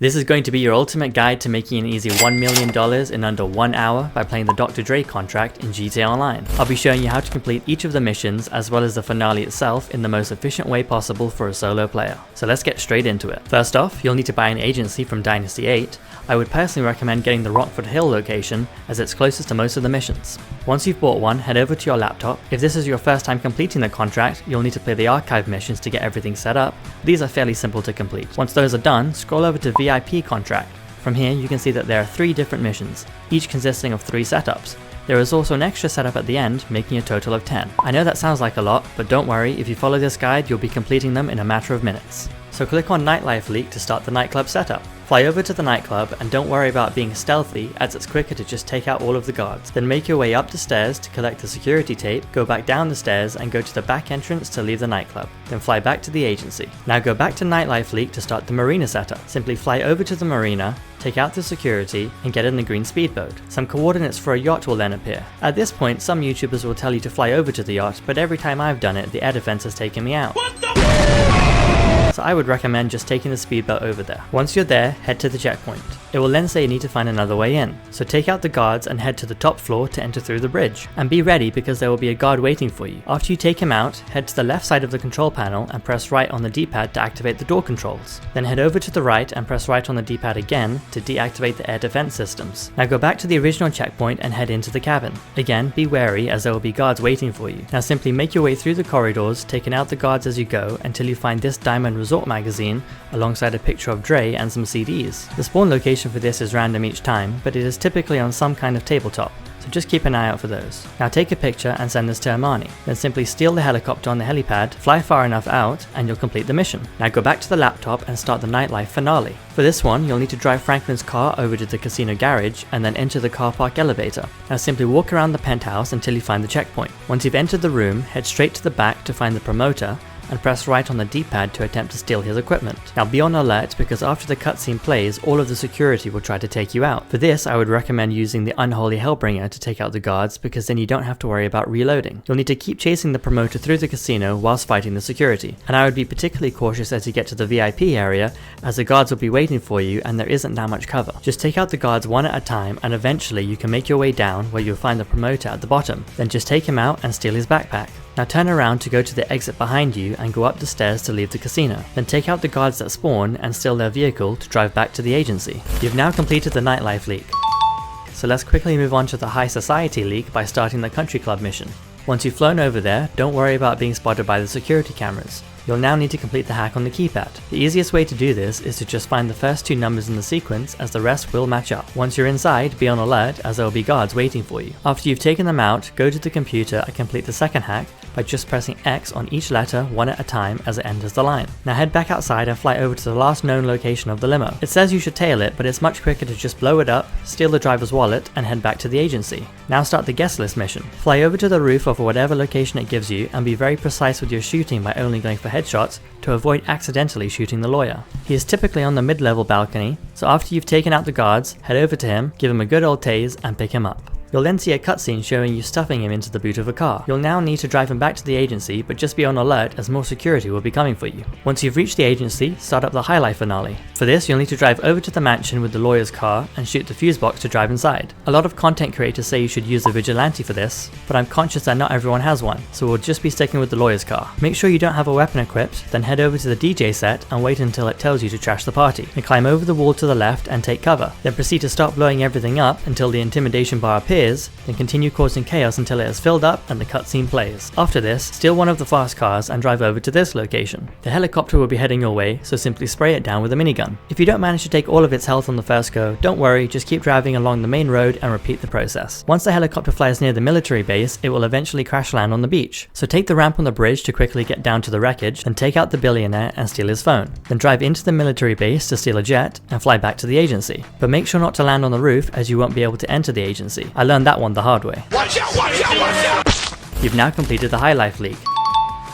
This is going to be your ultimate guide to making an easy $1 million in under 1 hour by playing the Dr Dre Contract in GTA Online. I'll be showing you how to complete each of the missions as well as the finale itself in the most efficient way possible for a solo player. So let's get straight into it. First off, you'll need to buy an agency from Dynasty 8. I would personally recommend getting the Rockford Hill location as it's closest to most of the missions. Once you've bought one, head over to your laptop. If this is your first time completing the contract, you'll need to play the archive missions to get everything set up. These are fairly simple to complete. Once those are done, scroll over to VIP Contract. From here you can see that there are 3 different missions, each consisting of 3 setups. There is also an extra setup at the end, making a total of 10. I know that sounds like a lot, but don't worry, if you follow this guide you'll be completing them in a matter of minutes. So click on Nightlife Leak to start the nightclub setup. Fly over to the nightclub and don't worry about being stealthy, as it's quicker to just take out all of the guards. Then make your way up the stairs to collect the security tape, go back down the stairs and go to the back entrance to leave the nightclub. Then fly back to the agency. Now go back to Nightlife Leak to start the Marina setup. Simply fly over to the Marina, take out the security and get in the green speedboat. Some coordinates for a yacht will then appear. At this point some YouTubers will tell you to fly over to the yacht, but every time I've done it the air defense has taken me out. So I would recommend just taking the speedboat over there. Once you're there, head to the checkpoint. It will then say you need to find another way in. So take out the guards and head to the top floor to enter through the bridge. And be ready because there will be a guard waiting for you. After you take him out, head to the left side of the control panel and press right on the D-pad to activate the door controls. Then head over to the right and press right on the D-pad again to deactivate the air defense systems. Now go back to the original checkpoint and head into the cabin. Again, be wary as there will be guards waiting for you. Now simply make your way through the corridors, taking out the guards as you go until you find this Diamond Resort magazine alongside a picture of Dre and some CDs. The spawn location for this is random each time, but it is typically on some kind of tabletop, so just keep an eye out for those. Now take a picture and send this to Armani. Then simply steal the helicopter on the helipad, fly far enough out, and you'll complete the mission. Now go back to the laptop and start the nightlife finale. For this one, you'll need to drive Franklin's car over to the casino garage and then enter the car park elevator. Now simply walk around the penthouse until you find the checkpoint. Once you've entered the room, head straight to the back to find the promoter, and press right on the D-pad to attempt to steal his equipment. Now be on alert because after the cutscene plays, all of the security will try to take you out. For this, I would recommend using the Unholy Hellbringer to take out the guards because then you don't have to worry about reloading. You'll need to keep chasing the promoter through the casino whilst fighting the security. And I would be particularly cautious as you get to the VIP area, as the guards will be waiting for you and there isn't that much cover. Just take out the guards one at a time and eventually you can make your way down where you'll find the promoter at the bottom. Then just take him out and steal his backpack. Now turn around to go to the exit behind you and go up the stairs to leave the casino. Then take out the guards that spawn and steal their vehicle to drive back to the agency. You've now completed the Nightlife Leak. So let's quickly move on to the High Society Leak by starting the Country Club mission. Once you've flown over there, don't worry about being spotted by the security cameras. You'll now need to complete the hack on the keypad. The easiest way to do this is to just find the first 2 numbers in the sequence, as the rest will match up. Once you're inside, be on alert as there will be guards waiting for you. After you've taken them out, go to the computer and complete the second hack by just pressing X on each letter one at a time as it enters the line. Now head back outside and fly over to the last known location of the limo. It says you should tail it, but it's much quicker to just blow it up, steal the driver's wallet, and head back to the agency. Now start the guest list mission. Fly over to the roof of whatever location it gives you and be very precise with your shooting by only going for headshots to avoid accidentally shooting the lawyer. He is typically on the mid-level balcony, so after you've taken out the guards, head over to him, give him a good old tase, and pick him up. You'll then see a cutscene showing you stuffing him into the boot of a car. You'll now need to drive him back to the agency, but just be on alert as more security will be coming for you. Once you've reached the agency, start up the highlight finale. For this, you'll need to drive over to the mansion with the lawyer's car and shoot the fuse box to drive inside. A lot of content creators say you should use a vigilante for this, but I'm conscious that not everyone has one, so we'll just be sticking with the lawyer's car. Make sure you don't have a weapon equipped, then head over to the DJ set and wait until it tells you to trash the party. Then climb over the wall to the left and take cover. Then proceed to start blowing everything up until the intimidation bar appears, then continue causing chaos until it is filled up and the cutscene plays. After this, steal one of the fast cars and drive over to this location. The helicopter will be heading your way, so simply spray it down with a minigun. If you don't manage to take all of its health on the first go, don't worry, just keep driving along the main road and repeat the process. Once the helicopter flies near the military base, it will eventually crash land on the beach. So take the ramp on the bridge to quickly get down to the wreckage, then take out the billionaire and steal his phone. Then drive into the military base to steal a jet and fly back to the agency. But make sure not to land on the roof as you won't be able to enter the agency. I learned that one the hard way. Watch out, watch out, watch out! You've now completed the High Life Leak.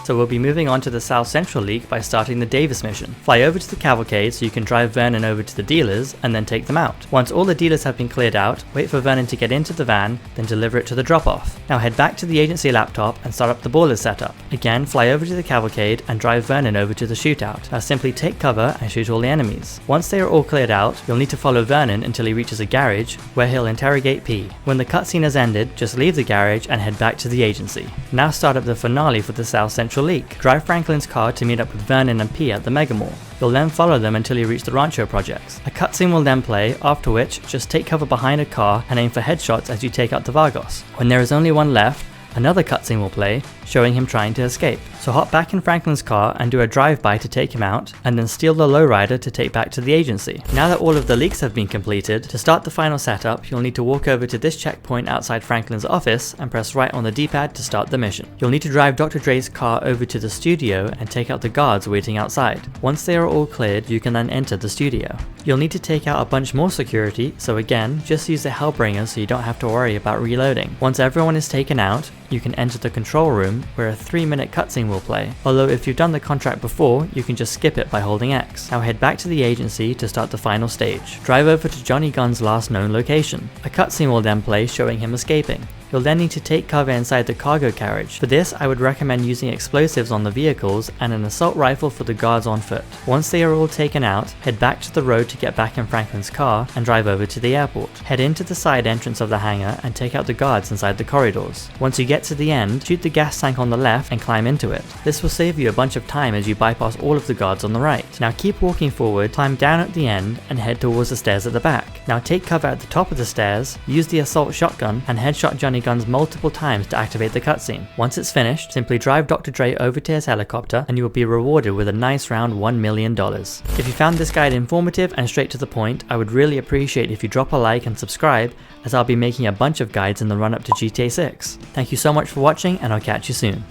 So we'll be moving on to the South Central Leak by starting the Davis mission. Fly over to the cavalcade so you can drive Vernon over to the dealers and then take them out. Once all the dealers have been cleared out, wait for Vernon to get into the van, then deliver it to the drop-off. Now head back to the agency laptop and start up the Ballas setup. Again, fly over to the cavalcade and drive Vernon over to the shootout. Now simply take cover and shoot all the enemies. Once they are all cleared out, you'll need to follow Vernon until he reaches a garage where he'll interrogate P. When the cutscene has ended, just leave the garage and head back to the agency. Now start up the finale for the South Central Leak. Drive Franklin's car to meet up with Vernon and P at the Mega Mall. You'll then follow them until you reach the Rancho projects. A cutscene will then play, after which just take cover behind a car and aim for headshots as you take out the Vargos. When there is only one left, another cutscene will play, showing him trying to escape. So hop back in Franklin's car and do a drive-by to take him out, and then steal the lowrider to take back to the agency. Now that all of the leaks have been completed, to start the final setup, you'll need to walk over to this checkpoint outside Franklin's office and press right on the D-pad to start the mission. You'll need to drive Dr. Dre's car over to the studio and take out the guards waiting outside. Once they are all cleared, you can then enter the studio. You'll need to take out a bunch more security, so again, just use the Hellbringer so you don't have to worry about reloading. Once everyone is taken out, you can enter the control room where a 3-minute cutscene will play, although if you've done the contract before, you can just skip it by holding X. Now head back to the agency to start the final stage. Drive over to Johnny Gunn's last known location. A cutscene will then play showing him escaping. You'll then need to take cover inside the cargo carriage. For this, I would recommend using explosives on the vehicles and an assault rifle for the guards on foot. Once they are all taken out, head back to the road to get back in Franklin's car and drive over to the airport. Head into the side entrance of the hangar and take out the guards inside the corridors. Once you get to the end, shoot the gas tank on the left and climb into it. This will save you a bunch of time as you bypass all of the guards on the right. Now keep walking forward, climb down at the end and head towards the stairs at the back. Now take cover at the top of the stairs, use the assault shotgun and headshot Johnny Guns multiple times to activate the cutscene. Once it's finished, simply drive Dr. Dre over to his helicopter and you will be rewarded with a nice round $1 million. If you found this guide informative and straight to the point, I would really appreciate if you drop a like and subscribe, as I'll be making a bunch of guides in the run up to GTA 6. Thank you so much for watching and I'll catch you soon.